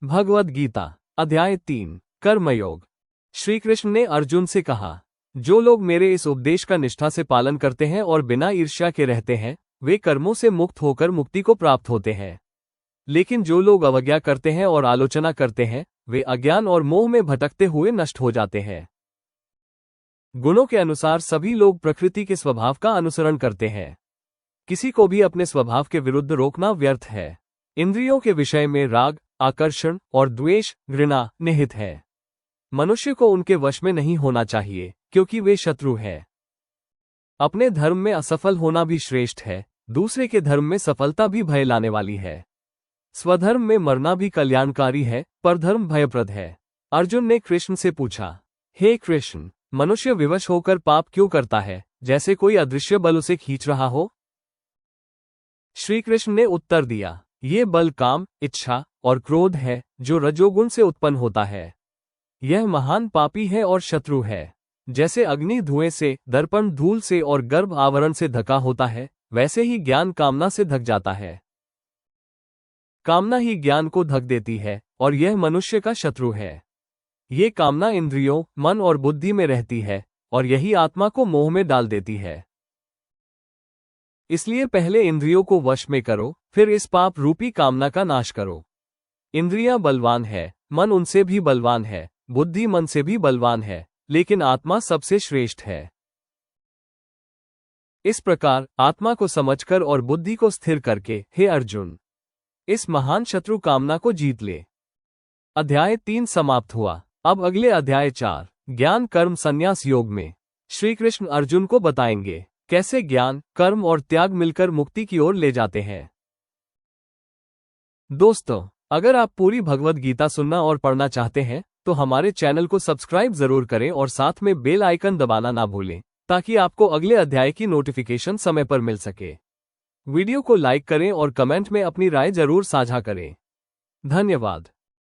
भगवद गीता अध्याय 3 कर्मयोग। श्री कृष्ण ने अर्जुन से कहा, जो लोग मेरे इस उपदेश का निष्ठा से पालन करते हैं और बिना ईर्ष्या के रहते हैं, वे कर्मों से मुक्त होकर मुक्ति को प्राप्त होते हैं। लेकिन जो लोग अवज्ञा करते हैं और आलोचना करते हैं, वे अज्ञान और मोह में भटकते हुए नष्ट हो जाते हैं। गुणों के अनुसार सभी लोग प्रकृति के स्वभाव का अनुसरण करते हैं। किसी को भी अपने स्वभाव के विरुद्ध रोकना व्यर्थ है। इंद्रियों के विषय में राग, आकर्षण और द्वेष, घृणा निहित है। मनुष्य को उनके वश में नहीं होना चाहिए, क्योंकि वे शत्रु हैं। अपने धर्म में असफल होना भी श्रेष्ठ है, दूसरे के धर्म में सफलता भी भय लाने वाली है। स्वधर्म में मरना भी कल्याणकारी है, परधर्म भयप्रद है। अर्जुन ने कृष्ण से पूछा, हे कृष्ण, मनुष्य विवश होकर पाप क्यों करता है, जैसे कोई अदृश्य बल उसे खींच रहा हो? श्री कृष्ण ने उत्तर दिया, ये बल काम, इच्छा और क्रोध है, जो रजोगुण से उत्पन्न होता है। यह महान पापी है और शत्रु है। जैसे अग्नि धुएं से, दर्पण धूल से और गर्भ आवरण से ढका होता है, वैसे ही ज्ञान कामना से ढक जाता है। कामना ही ज्ञान को ढक देती है, और यह मनुष्य का शत्रु है। ये कामना इंद्रियों, मन और बुद्धि में रहती है, और यही आत्मा को मोह में डाल देती है। इसलिए पहले इंद्रियों को वश में करो, फिर इस पाप रूपी कामना का नाश करो। इंद्रियां बलवान है, मन उनसे भी बलवान है, बुद्धि मन से भी बलवान है, लेकिन आत्मा सबसे श्रेष्ठ है। इस प्रकार आत्मा को समझकर और बुद्धि को स्थिर करके, हे अर्जुन, इस महान शत्रु कामना को जीत ले। अध्याय 3 समाप्त हुआ। अब अगले अध्याय 4 ज्ञान कर्म संन्यास योग में श्री कृष्ण अर्जुन को बताएंगे कैसे ज्ञान, कर्म और त्याग मिलकर मुक्ति की ओर ले जाते हैं। दोस्तों, अगर आप पूरी भगवद गीता सुनना और पढ़ना चाहते हैं, तो हमारे चैनल को सब्सक्राइब जरूर करें और साथ में बेल आइकन दबाना ना भूलें, ताकि आपको अगले अध्याय की नोटिफिकेशन समय पर मिल सके। वीडियो को लाइक करें और कमेंट में अपनी राय जरूर साझा करें। धन्यवाद।